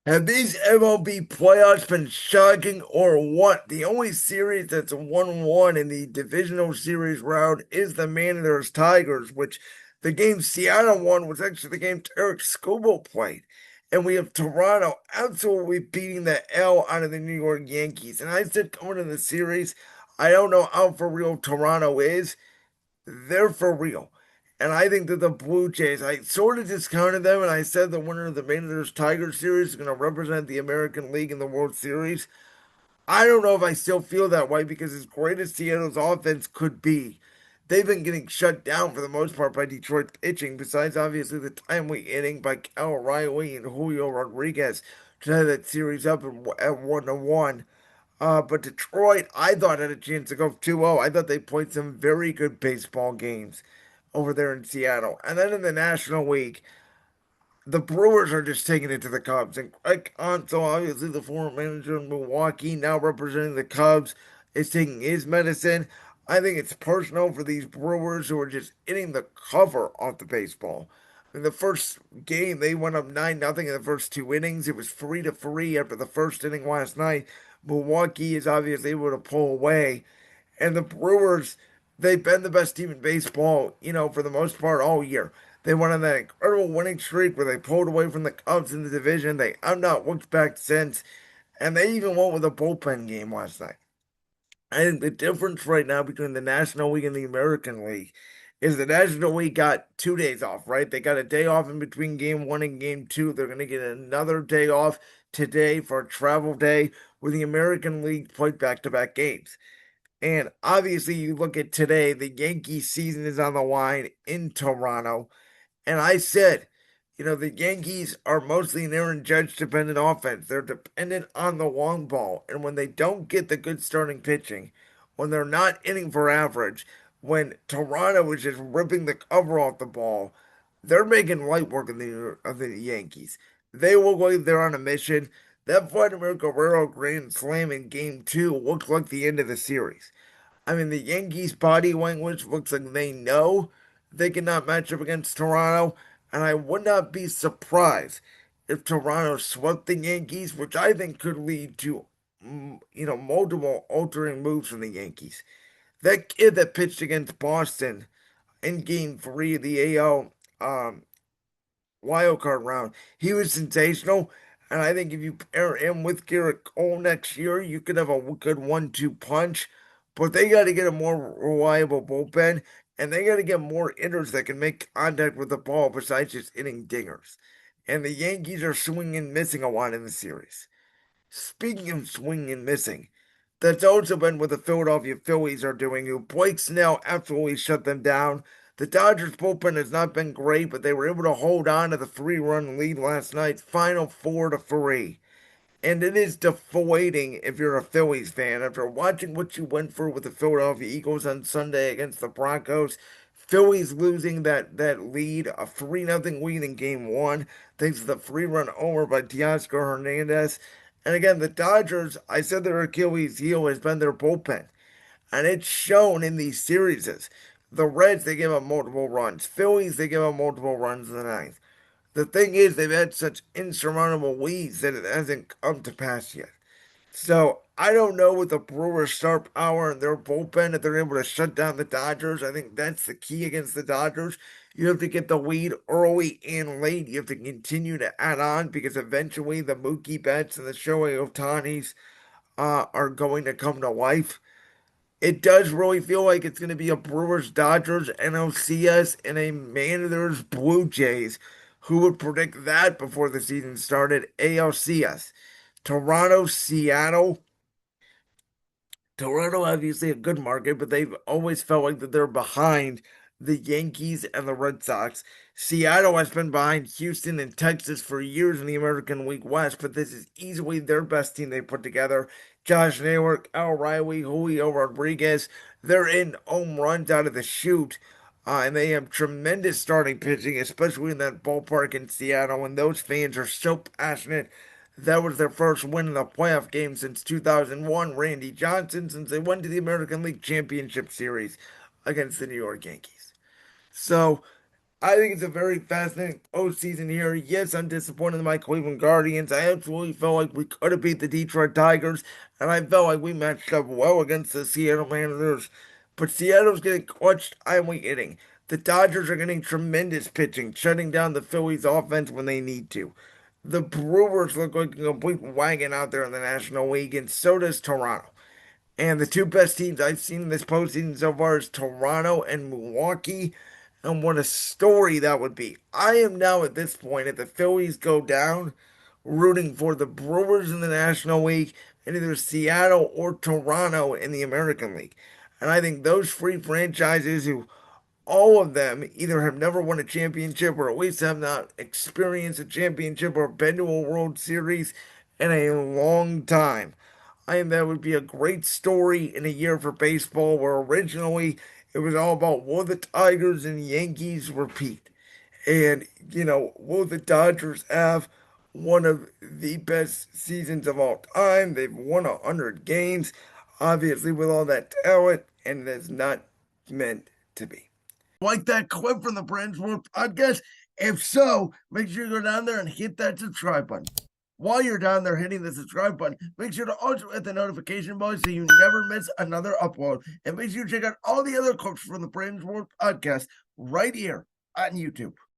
Have these MLB playoffs been shocking or what? The only series that's a 1-1 in the divisional series round is the Mariners-Tigers, which the game Seattle won was actually the game Eric Skubal played. And we have Toronto absolutely beating the L out of the New York Yankees. And I said going into the series, I don't know how for real Toronto is. They're for real. And I think that the Blue Jays, I sort of discounted them, and I said the winner of the Mariners Tigers series is going to represent the American League in the World Series. I don't know if I still feel that way because as great as Seattle's offense could be, they've been getting shut down for the most part by Detroit pitching, besides obviously the timely inning by Cal O'Reilly and Julio Rodriguez to have that series up at 1-1. But Detroit, I thought had a chance to go 2-0. I thought they played some very good baseball games over there in Seattle. And then in the National League, the Brewers are just taking it to the Cubs. And Greg Ansel, obviously the former manager in Milwaukee, now representing the Cubs, is taking his medicine. I think it's personal for these Brewers who are just hitting the cover off the baseball. In the first game, they went up 9-0 in the first two innings. It was 3-3 after the first inning last night. Milwaukee is obviously able to pull away. And the Brewers, they've been the best team in baseball, for the most part all year. They went on that incredible winning streak where they pulled away from the Cubs in the division. They have not looked back since. And they even went with a bullpen game last night. I think the difference right now between the National League and the American League is the National League got 2 days off, right? They got a day off in between game one and game two. They're going to get another day off today for a travel day where the American League played back to back games. And obviously, you look at today, the Yankees season is on the line in Toronto. And I said, the Yankees are mostly an Aaron Judge dependent offense. They're dependent on the long ball. And when they don't get the good starting pitching, when they're not hitting for average, when Toronto is just ripping the cover off the ball, they're making light work of the Yankees. They look like they're on a mission. That Vladimir Guerrero grand slam in game two looks like the end of the series. I mean, the Yankees' body language looks like they know they cannot match up against Toronto, and I would not be surprised if Toronto swept the Yankees, which I think could lead to, multiple altering moves from the Yankees. That kid that pitched against Boston in Game 3 of the AL wild card round. He was sensational, and I think if you pair him with Garrett Cole next year, you could have a good 1-2 punch. But they got to get a more reliable bullpen, and they got to get more hitters that can make contact with the ball besides just hitting dingers. And the Yankees are swinging and missing a lot in the series. Speaking of swinging and missing, that's also been what the Philadelphia Phillies are doing, who Blake Snell absolutely shut them down. The Dodgers bullpen has not been great, but they were able to hold on to the 3-run lead last night, final 4-3. And it is deflating if you're a Phillies fan. After watching what you went for with the Philadelphia Eagles on Sunday against the Broncos, Phillies losing that lead, a 3-0 lead in game one, thanks to the 3-run homer by Teoscar Hernandez. And again, the Dodgers, I said their Achilles heel has been their bullpen. And it's shown in these series. The Reds, they give up multiple runs. Phillies, they give up multiple runs in the ninth. The thing is, they've had such insurmountable leads that it hasn't come to pass yet. So I don't know with the Brewers' star power and their bullpen if they're able to shut down the Dodgers. I think that's the key against the Dodgers. You have to get the lead early and late. You have to continue to add on because eventually the Mookie Betts and the Shohei Ohtanis are going to come to life. It does really feel like it's going to be a Brewers Dodgers NLCS and a Mariners Blue Jays. Who would predict that before the season started? ALCS. Toronto, Seattle. Toronto, obviously a good market, but they've always felt like that they're behind the Yankees and the Red Sox. Seattle has been behind Houston and Texas for years in the American League West, but this is easily their best team they put together. Josh Naylor, Al Riley, Julio Rodriguez, they're in home runs out of the chute. And they have tremendous starting pitching, especially in that ballpark in Seattle. And those fans are so passionate. That was their first win in the playoff game since 2001. Randy Johnson, since they went to the American League Championship Series against the New York Yankees. So I think it's a very fascinating postseason here. Yes, I'm disappointed in my Cleveland Guardians. I absolutely felt like we could have beat the Detroit Tigers, and I felt like we matched up well against the Seattle Mariners. But Seattle's getting clutch timely hitting. The Dodgers are getting tremendous pitching, shutting down the Phillies' offense when they need to. The Brewers look like a complete wagon out there in the National League, and so does Toronto. And the two best teams I've seen in this postseason so far is Toronto and Milwaukee. And what a story that would be. I am now at this point, if the Phillies go down, rooting for the Brewers in the National League and either Seattle or Toronto in the American League. And I think those three franchises who all of them either have never won a championship or at least have not experienced a championship or been to a World Series in a long time. I think that would be a great story in a year for baseball where originally it was all about will the Tigers and Yankees repeat? And, will the Dodgers have one of the best seasons of all time? They've won 100 games, obviously, with all that talent, and it's not meant to be. Like that clip from the Brands World podcast? If so, make sure you go down there and hit that subscribe button. While you're down there hitting the subscribe button, make sure to also hit the notification bell so you never miss another upload. And make sure you check out all the other clips from the Brands World podcast right here on YouTube.